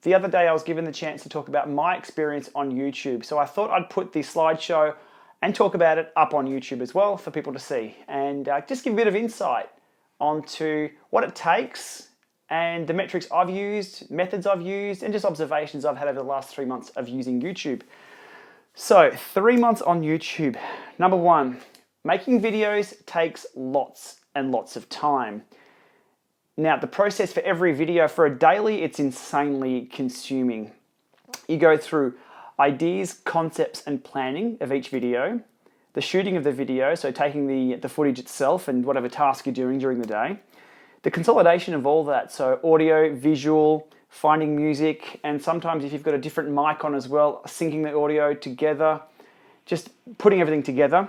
The other day I was given the chance to talk about my experience on YouTube. So I thought I'd put the slideshow and talk about it up on YouTube as well for people to see, and just give a bit of insight onto what it takes and the metrics I've used, methods I've used, and just observations I've had over the last 3 months of using YouTube. So 3 months on YouTube. Number one, making videos takes lots and lots of time. Now, the process for every video for a daily, it's insanely consuming. You go through ideas, concepts, and planning of each video, the shooting of the video, so taking the footage itself and whatever task you're doing during the day, the consolidation of all that, so audio, visual, finding music, and sometimes if you've got a different mic on as well, syncing the audio together, just putting everything together.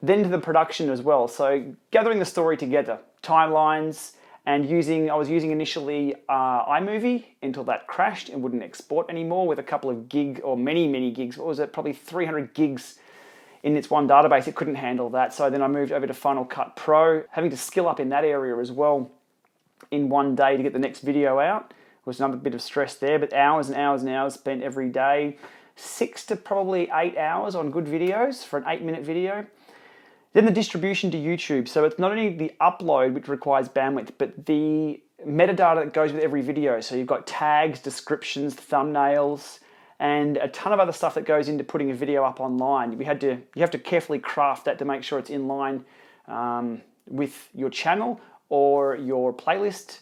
Then to the production as well, so gathering the story together, timelines, and I was using initially iMovie until that crashed and wouldn't export anymore with a couple of gig or many gigs. What was it? Probably 300 gigs in its one database. It couldn't handle that. So then I moved over to Final Cut Pro, having to skill up in that area as well in one day to get the next video out. It was another bit of stress there, but hours and hours and hours spent every day, 6 to probably 8 hours on good videos for an 8-minute video. Then the distribution to YouTube. So it's not only the upload, which requires bandwidth, but the metadata that goes with every video. So you've got tags, descriptions, thumbnails, and a ton of other stuff that goes into putting a video up online. You have to carefully craft that to make sure it's in line with your channel or your playlist.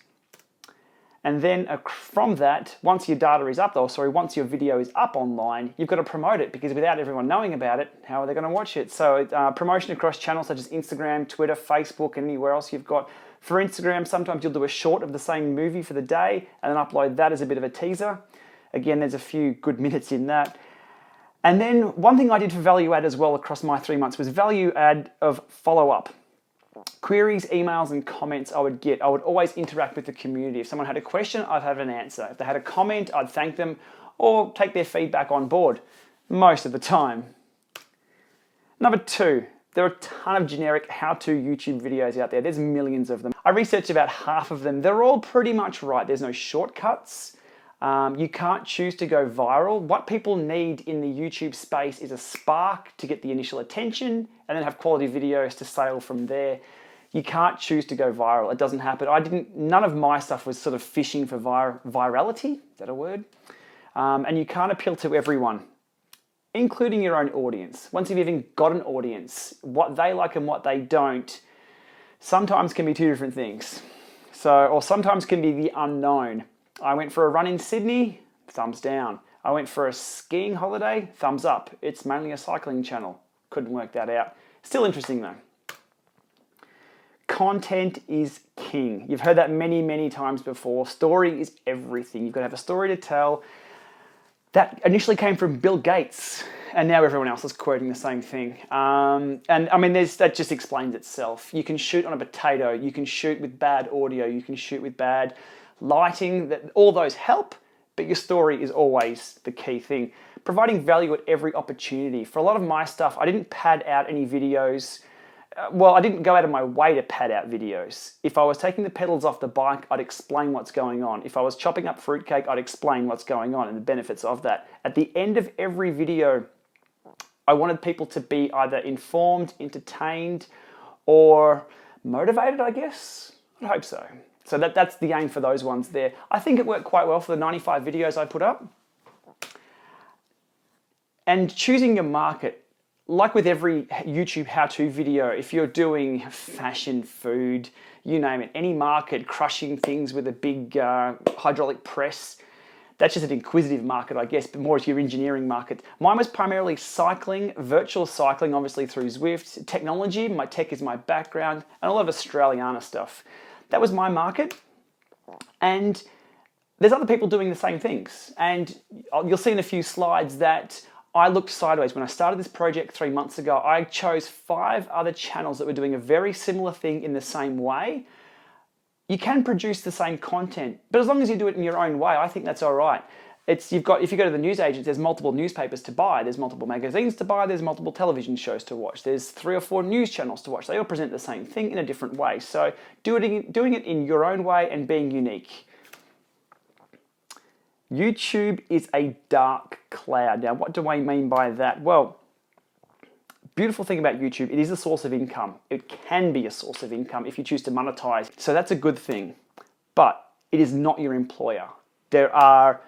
And then from that, once your data is up, once your video is up online, you've got to promote it, because without everyone knowing about it, how are they going to watch it? So promotion across channels such as Instagram, Twitter, Facebook, and anywhere else you've got. For Instagram, sometimes you'll do a short of the same movie for the day and then upload that as a bit of a teaser. Again, there's a few good minutes in that. And then one thing I did for value add as well across my 3 months was value add of follow-up. Queries, emails, and comments I would get. I would always interact with the community. If someone had a question, I'd have an answer. If they had a comment, I'd thank them or take their feedback on board, most of the time. Number two, there are a ton of generic how-to YouTube videos out there. There's millions of them. I researched about half of them. They're all pretty much right. There's no shortcuts. You can't choose to go viral. What people need in the YouTube space is a spark to get the initial attention and then have quality videos to sail from there. You can't choose to go viral. It doesn't happen. None of my stuff was sort of fishing for virality. Is that a word? And you can't appeal to everyone, including your own audience. Once you've even got an audience, what they like and what they don't sometimes can be two different things. Or sometimes can be the unknown. I went for a run in Sydney, thumbs down. I went for a skiing holiday, thumbs up. It's mainly a cycling channel. Couldn't work that out. Still interesting though. Content is king. You've heard that many times before. Story is everything. You've got to have a story to tell. That initially came from Bill Gates, and now everyone else is quoting the same thing. And I mean, that just explains itself. You can shoot on a potato. You can shoot with bad audio. You can shoot with bad lighting. All those help, but your story is always the key thing. Providing value at every opportunity. For a lot of my stuff, I didn't pad out any videos. I didn't go out of my way to pad out videos. If I was taking the pedals off the bike, I'd explain what's going on. If I was chopping up fruitcake, I'd explain what's going on and the benefits of that. At the end of every video, I wanted people to be either informed, entertained, or motivated, I guess. I hope so. So that's the aim for those ones there. I think it worked quite well for the 95 videos I put up. And choosing your market. Like with every YouTube how-to video, if you're doing fashion, food, you name it, any market, crushing things with a big hydraulic press, that's just an inquisitive market, I guess, but more as your engineering market. Mine was primarily cycling, virtual cycling, obviously through Zwift, technology, my tech is my background, and a lot of Australiana stuff. That was my market, and there's other people doing the same things. And you'll see in a few slides that I looked sideways. When I started this project 3 months ago, I chose 5 other channels that were doing a very similar thing in the same way. You can produce the same content, but as long as you do it in your own way, I think that's all right. If you go to the newsagents, there's multiple newspapers to buy, there's multiple magazines to buy, there's multiple television shows to watch, there's 3 or 4 news channels to watch. They all present the same thing in a different way. So doing it in your own way and being unique. YouTube is a dark cloud. Now, what do I mean by that? Well, beautiful thing about YouTube, it is a source of income. It can be a source of income if you choose to monetize. So that's a good thing, but it is not your employer. There are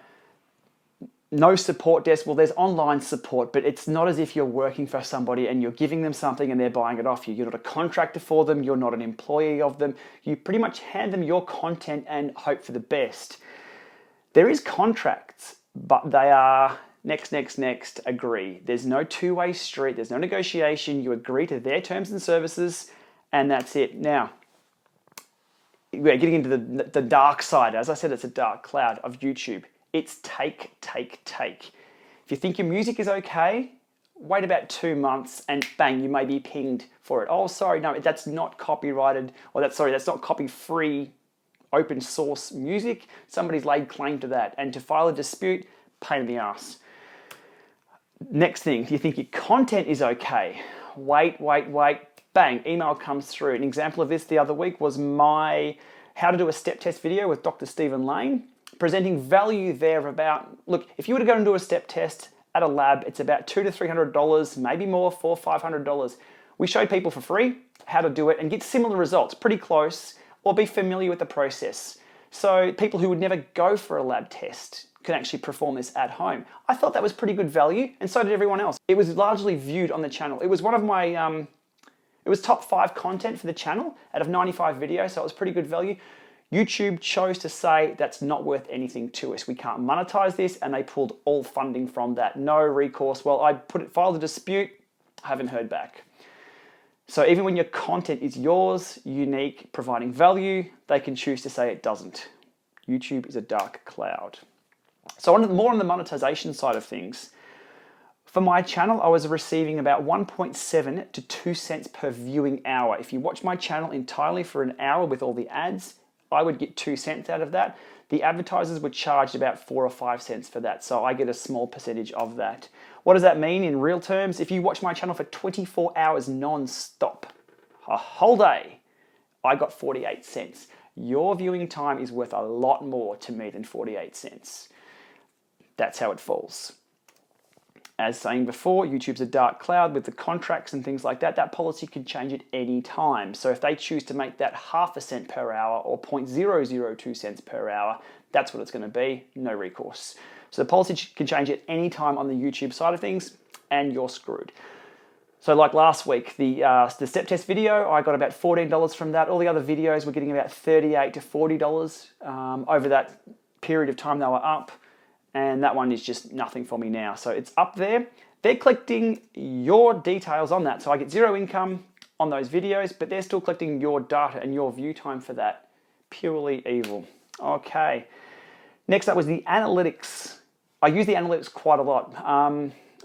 no support desk. Well, there's online support, but it's not as if you're working for somebody and you're giving them something and they're buying it off you. You're not a contractor for them. You're not an employee of them. You pretty much hand them your content and hope for the best. There is contracts, but they are next, agree. There's no two-way street. There's no negotiation. You agree to their terms and services, and that's it. Now, we're getting into the dark side. As I said, it's a dark cloud of YouTube. It's take. If you think your music is okay, wait about 2 months and bang, you may be pinged for it. Oh, sorry, no, that's not copyrighted, or that's not copy-free open source music. Somebody's laid claim to that. And to file a dispute, pain in the ass. Next thing, if you think your content is okay, wait, bang, email comes through. An example of this the other week was my how to do a step test video with Dr. Stephen Lane, presenting value there of about, look, if you were to go and do a step test at a lab, it's about $200 to $300, maybe more, $400, $500. We showed people for free how to do it and get similar results, pretty close, or be familiar with the process. So people who would never go for a lab test can actually perform this at home. I thought that was pretty good value, and so did everyone else. It was largely viewed on the channel. It was one of my, it was top 5 content for the channel out of 95 videos, so it was pretty good value. YouTube chose to say that's not worth anything to us. We can't monetize this, and they pulled all funding from that. No recourse. Well, I filed a dispute, haven't heard back. So even when your content is yours, unique, providing value, they can choose to say it doesn't. YouTube is a dark cloud. So more on the monetization side of things. For my channel, I was receiving about 1.7 to 2 cents per viewing hour. If you watch my channel entirely for an hour with all the ads, I would get 2 cents out of that. The advertisers were charged about 4 or 5 cents for that, so I get a small percentage of that. What does that mean in real terms? If you watch my channel for 24 hours non-stop, a whole day, I got 48 cents. Your viewing time is worth a lot more to me than 48 cents. That's how it falls. As saying before, YouTube's a dark cloud with the contracts and things like that. That policy can change at any time. So if they choose to make that half a cent per hour or 0.002 cents per hour, that's what it's going to be, no recourse. So the policy can change at any time on the YouTube side of things, and you're screwed. So like last week, the step test video, I got about $14 from that. All the other videos were getting about $38 to $40 over that period of time they were up. And that one is just nothing for me now. So it's up there. They're collecting your details on that. So I get zero income on those videos, but they're still collecting your data and your view time for that. Purely evil. Okay. Next up was the analytics. I use the analytics quite a lot.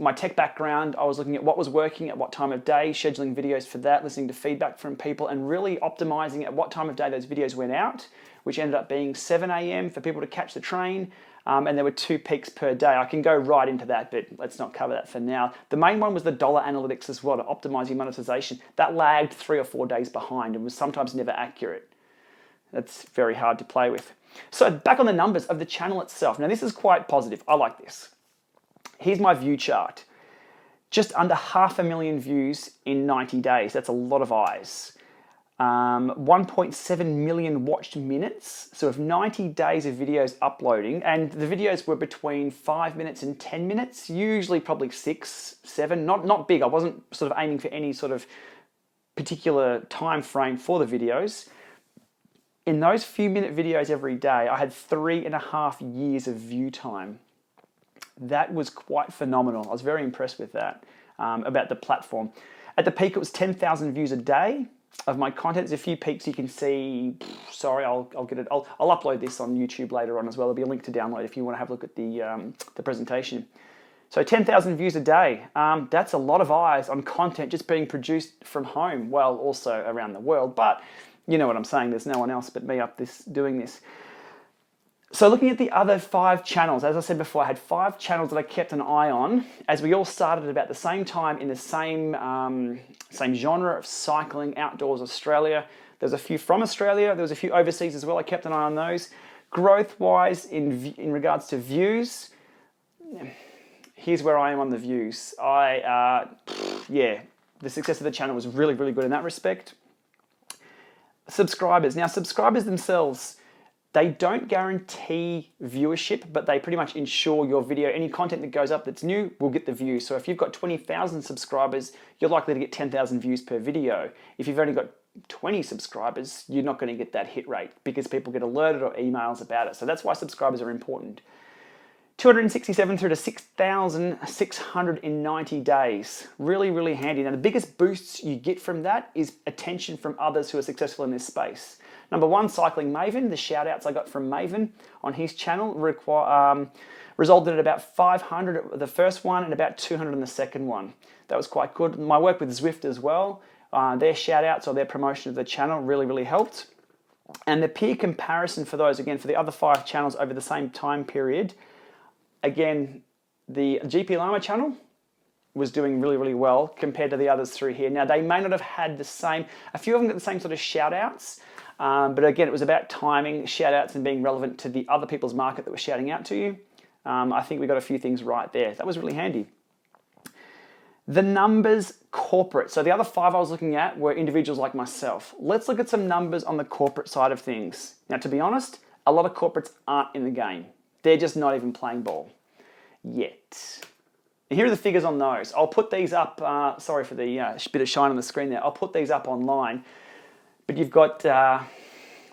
My tech background, I was looking at what was working at what time of day, scheduling videos for that, listening to feedback from people, and really optimizing at what time of day those videos went out, which ended up being 7 a.m. for people to catch the train. And there were 2 peaks per day. I can go right into that, but let's not cover that for now. The main one was the dollar analytics as well, to optimize your monetization. That lagged 3 or 4 days behind and was sometimes never accurate. That's very hard to play with. So back on the numbers of the channel itself. Now this is quite positive. I like this. Here's my view chart. Just under 500,000 views in 90 days. That's a lot of eyes. 1.7 million watched minutes. So of 90 days of videos uploading, and the videos were between 5 minutes and 10 minutes, usually probably 6, 7, not big. I wasn't sort of aiming for any sort of particular time frame for the videos. In those few minute videos every day, I had 3.5 years of view time. That was quite phenomenal. I was very impressed with that, about the platform. At the peak, it was 10,000 views a day of my content. There's a few peaks you can see. Sorry, I'll get it. I'll upload this on YouTube later on as well. There'll be a link to download if you want to have a look at the presentation. So 10,000 views a day. That's a lot of eyes on content just being produced from home. Well, also around the world, but you know what I'm saying. There's no one else but me up doing this. So looking at the other 5 channels, as I said before, I had 5 channels that I kept an eye on as we all started at about the same time in the same genre of cycling, outdoors Australia. There's a few from Australia. There was a few overseas as well. I kept an eye on those. Growth-wise, in regards to views, here's where I am on the views. Yeah, the success of the channel was really, really good in that respect. Subscribers. Now, subscribers themselves, they don't guarantee viewership, but they pretty much ensure your video, any content that goes up that's new, will get the views. So if you've got 20,000 subscribers, you're likely to get 10,000 views per video. If you've only got 20 subscribers, you're not going to get that hit rate because people get alerted or emails about it. So that's why subscribers are important. 267 through to 6,690 days. Really, really handy. Now, the biggest boosts you get from that is attention from others who are successful in this space. Number one, Cycling Maven. The shout outs I got from Maven on his channel resulted in about 500 the first one and about 200 in the second one. That was quite good. My work with Zwift as well, their shout outs or their promotion of the channel really, really helped. And the peer comparison for those, again, for the other 5 channels over the same time period, again, the GPLama channel was doing really, really well compared to the others through here. Now, they may not have had the same, a few of them got the same sort of shout outs, but again, it was about timing, shout outs and being relevant to the other people's market that were shouting out to you. I think we got a few things right there. That was really handy. The numbers corporate. So the other 5 I was looking at were individuals like myself. Let's look at some numbers on the corporate side of things. Now, to be honest, a lot of corporates aren't in the game. They're just not even playing ball yet. And here are the figures on those. I'll put these up, sorry for the bit of shine on the screen there. I'll put these up online. But you've got,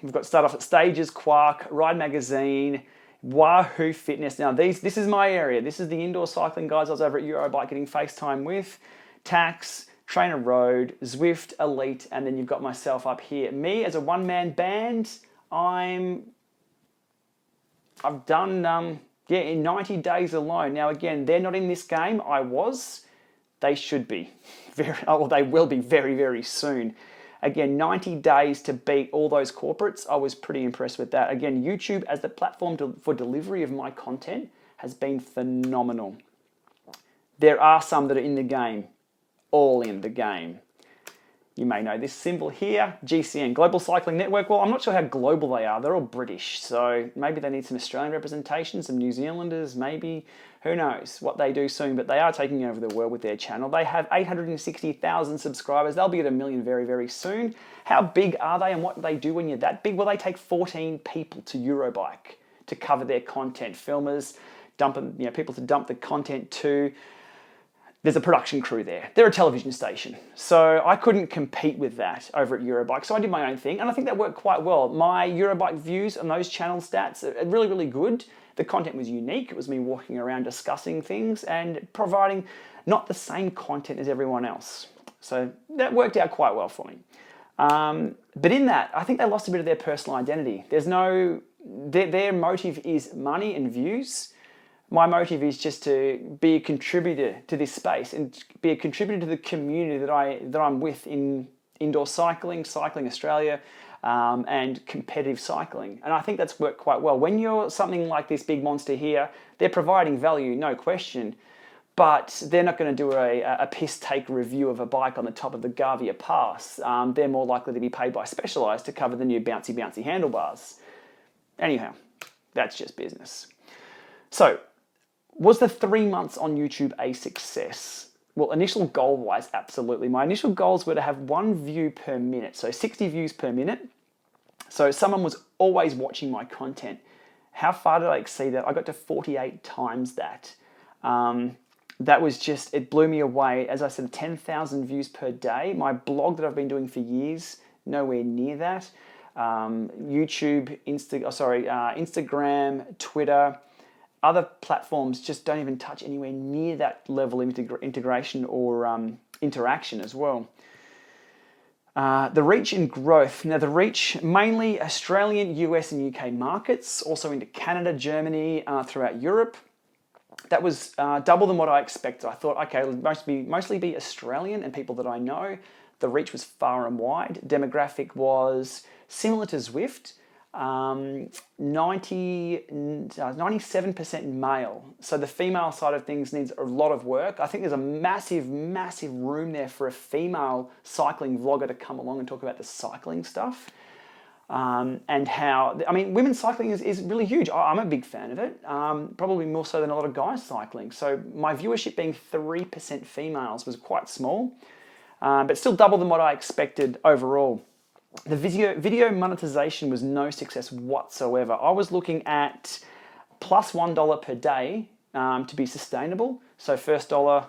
we've got start off at Stages, Quark, Ride Magazine, Wahoo Fitness. Now this is my area. This is the indoor cycling guys I was over at Eurobike getting FaceTime with. Tax, Trainer Road, Zwift, Elite, and then you've got myself up here. Me as a one-man band, I've done, in 90 days alone. Now again, they're not in this game. I was. They should be. They will be very, very soon. Again, 90 days to beat all those corporates. I was pretty impressed with that. Again, YouTube as the platform for delivery of my content has been phenomenal. There are some that are in the game, all in the game. You may know this symbol here, GCN, Global Cycling Network. Well, I'm not sure how global they are. They're all British, so maybe they need some Australian representation, some New Zealanders, maybe. Who knows what they do soon, but they are taking over the world with their channel. They have 860,000 subscribers. They'll be at 1 million very, very soon. How big are they and what do they do when you're that big? Well, they take 14 people to Eurobike to cover their content. Filmers, people to dump the content to. There's a production crew there. They're a television station. So I couldn't compete with that over at Eurobike. So I did my own thing, and I think that worked quite well. My Eurobike views on those channel stats are really, really good. The content was unique. It was me walking around discussing things and providing not the same content as everyone else. So that worked out quite well for me. But in that, I think they lost a bit of their personal identity. Their motive is money and views. My motive is just to be a contributor to this space and be a contributor to the community that I'm with in indoor cycling, Cycling Australia, and competitive cycling. And I think that's worked quite well. When you're something like this big monster here, they're providing value, no question, but they're not going to do a piss take review of a bike on the top of the Gavia Pass. They're more likely to be paid by Specialized to cover the new bouncy, bouncy handlebars. Anyhow, that's just business. So, was the 3 months on YouTube a success? Well, initial goal-wise, absolutely. My initial goals were to have 1 view per minute, so 60 views per minute. So someone was always watching my content. How far did I exceed that? I got to 48 times that. That was just, it blew me away. As I said, 10,000 views per day. My blog that I've been doing for years, nowhere near that. YouTube, Instagram, Twitter, other platforms just don't even touch anywhere near that level of integration or interaction as well. The reach and growth. Now the reach, mainly Australian, US and UK markets, also into Canada, Germany, throughout Europe. That was double than what I expected. I thought, okay, it'll mostly be Australian and people that I know. The reach was far and wide. Demographic was similar to Zwift. 97% male. So the female side of things needs a lot of work. I think there's a massive, massive room there for a female cycling vlogger to come along and talk about the cycling stuff. and how, I mean, women's cycling is really huge. I'm a big fan of it, probably more so than a lot of guys cycling. So my viewership being 3% females was quite small, but still double than what I expected overall. The video monetization was no success whatsoever. I was looking at plus $1 per day to be sustainable. So first dollar,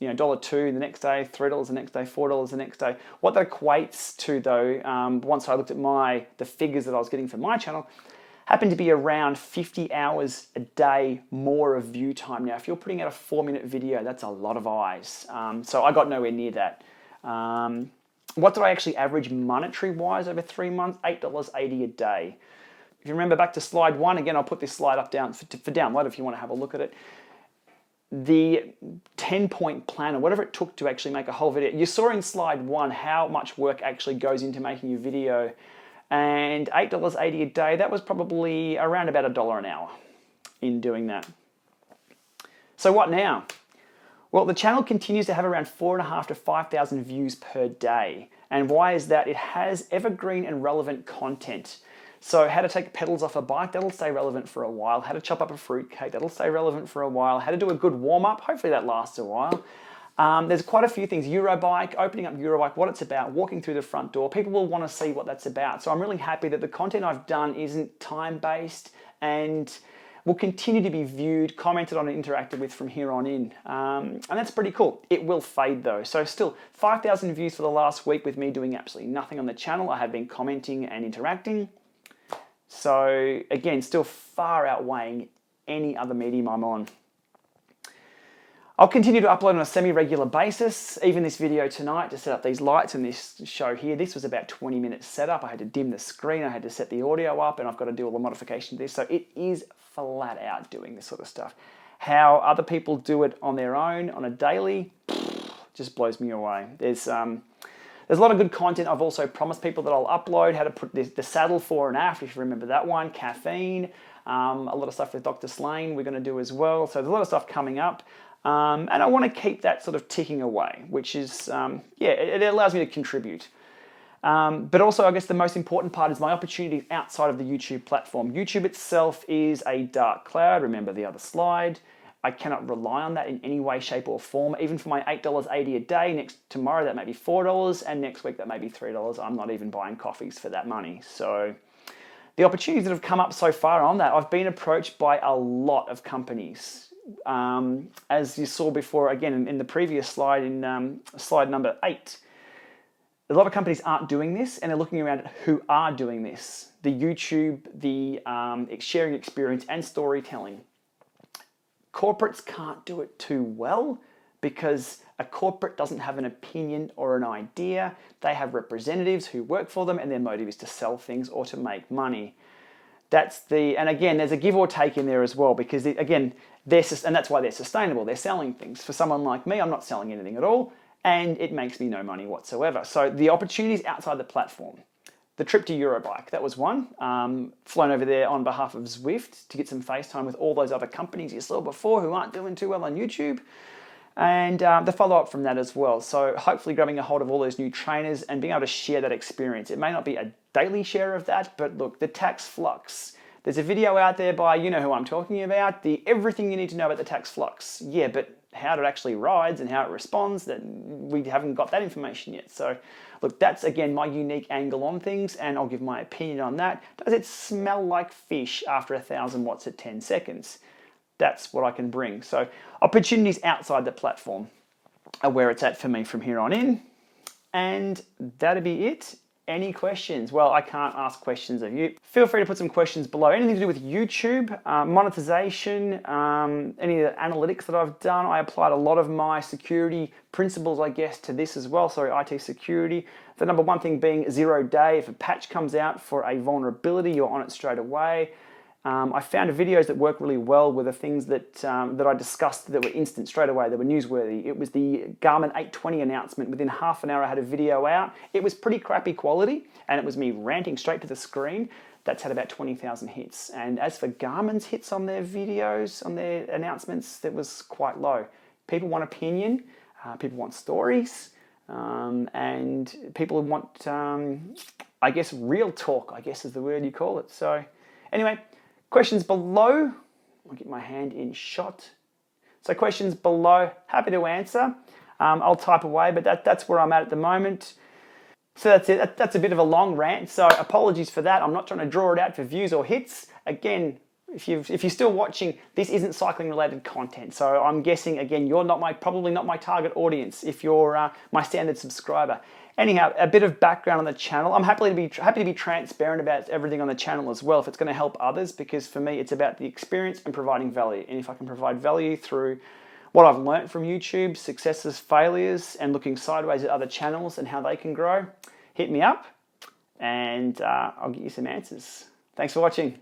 $1.02 the next day, $3 the next day, $4 the next day. What that equates to, though, once I looked at the figures that I was getting for my channel, happened to be around 50 hours a day more of view time. Now, if you're putting out a 4-minute video, that's a lot of eyes. So I got nowhere near that. What did I actually average monetary-wise over 3 months? $8.80 a day. If you remember back to slide 1, again, I'll put this slide up down for download if you want to have a look at it. The 10-point plan, or whatever it took to actually make a whole video. You saw in slide 1 how much work actually goes into making a video, and $8.80 a day, that was probably around about $1 an hour in doing that. So what now? Well, the channel continues to have around 4,500 to 5,000 views per day. And why is that? It has evergreen and relevant content. So how to take pedals off a bike, that'll stay relevant for a while. How to chop up a fruitcake, that'll stay relevant for a while. How to do a good warm-up, hopefully that lasts a while. There's quite a few things. Eurobike, opening up Eurobike, what it's about, walking through the front door. People will want to see what that's about. So I'm really happy that the content I've done isn't time-based and will continue to be viewed, commented on and interacted with from here on in. And that's pretty cool. It will fade though. So still 5,000 views for the last week with me doing absolutely nothing on the channel. I have been commenting and interacting. So again, still far outweighing any other medium I'm on. I'll continue to upload on a semi-regular basis. Even this video tonight to set up these lights and this show here, this was about 20 minutes setup. I had to dim the screen, I had to set the audio up, and I've got to do all the modifications to this. So it is flat out doing this sort of stuff. How other people do it on their own, on a daily, just blows me away. There's a lot of good content I've also promised people that I'll upload, how to put the saddle fore and aft, if you remember that one, caffeine, a lot of stuff with Dr. Slane we're going to do as well. So there's a lot of stuff coming up. And I want to keep that sort of ticking away, which is, it allows me to contribute. But also, I guess the most important part is my opportunities outside of the YouTube platform. YouTube itself is a dark cloud. Remember the other slide. I cannot rely on that in any way, shape, or form. Even for my $8.80 a day, tomorrow that may be $4, and next week that may be $3. I'm not even buying coffees for that money. So the opportunities that have come up so far on that, I've been approached by a lot of companies. As you saw before, again, in the previous slide, in slide number 8, a lot of companies aren't doing this, and they're looking around at who are doing this. The YouTube, the sharing experience, and storytelling. Corporates can't do it too well because a corporate doesn't have an opinion or an idea. They have representatives who work for them, and their motive is to sell things or to make money. And again, there's a give or take in there as well, because again, and that's why they're sustainable. They're selling things. For someone like me, I'm not selling anything at all, and it makes me no money whatsoever. So the opportunities outside the platform. The trip to Eurobike, that was one. Flown over there on behalf of Zwift to get some FaceTime with all those other companies you saw before who aren't doing too well on YouTube. And the follow-up from that as well. So hopefully grabbing a hold of all those new trainers and being able to share that experience. It may not be a daily share of that, but look, the tax flux. There's a video out there by, you know who I'm talking about, everything you need to know about the tax flux. Yeah, but how it actually rides and how it responds, that we haven't got that information yet. So look, that's again my unique angle on things, and I'll give my opinion on that. Does it smell like fish after 1,000 watts at 10 seconds? That's what I can bring. So opportunities outside the platform are where it's at for me from here on in. And that'll be it. Any questions? Well, I can't ask questions of you. Feel free to put some questions below. Anything to do with YouTube, monetization, any of the analytics that I've done. I applied a lot of my security principles, I guess, to this as well. Sorry, IT security. The number one thing being 0 day. If a patch comes out for a vulnerability, you're on it straight away. I found videos that work really well with the things that I discussed that were instant straight away, that were newsworthy. It was the Garmin 820 announcement. Within half an hour I had a video out. It was pretty crappy quality, and it was me ranting straight to the screen. That's had about 20,000 hits. And as for Garmin's hits on their videos, on their announcements, that was quite low. People want opinion, people want stories, and people want I guess real talk, I guess is the word you call it. So anyway, questions below. I'll get my hand in shot. So questions below, happy to answer. I'll type away, but that's where I'm at the moment. So that's it. That's a bit of a long rant, so apologies for that. I'm not trying to draw it out for views or hits. Again, if you're still watching, this isn't cycling related content. So I'm guessing, again, you're probably not my target audience if you're my standard subscriber. Anyhow, a bit of background on the channel. I'm happy to be transparent about everything on the channel as well if it's going to help others, because for me it's about the experience and providing value. And if I can provide value through what I've learned from YouTube, successes, failures, and looking sideways at other channels and how they can grow, hit me up and I'll get you some answers. Thanks for watching.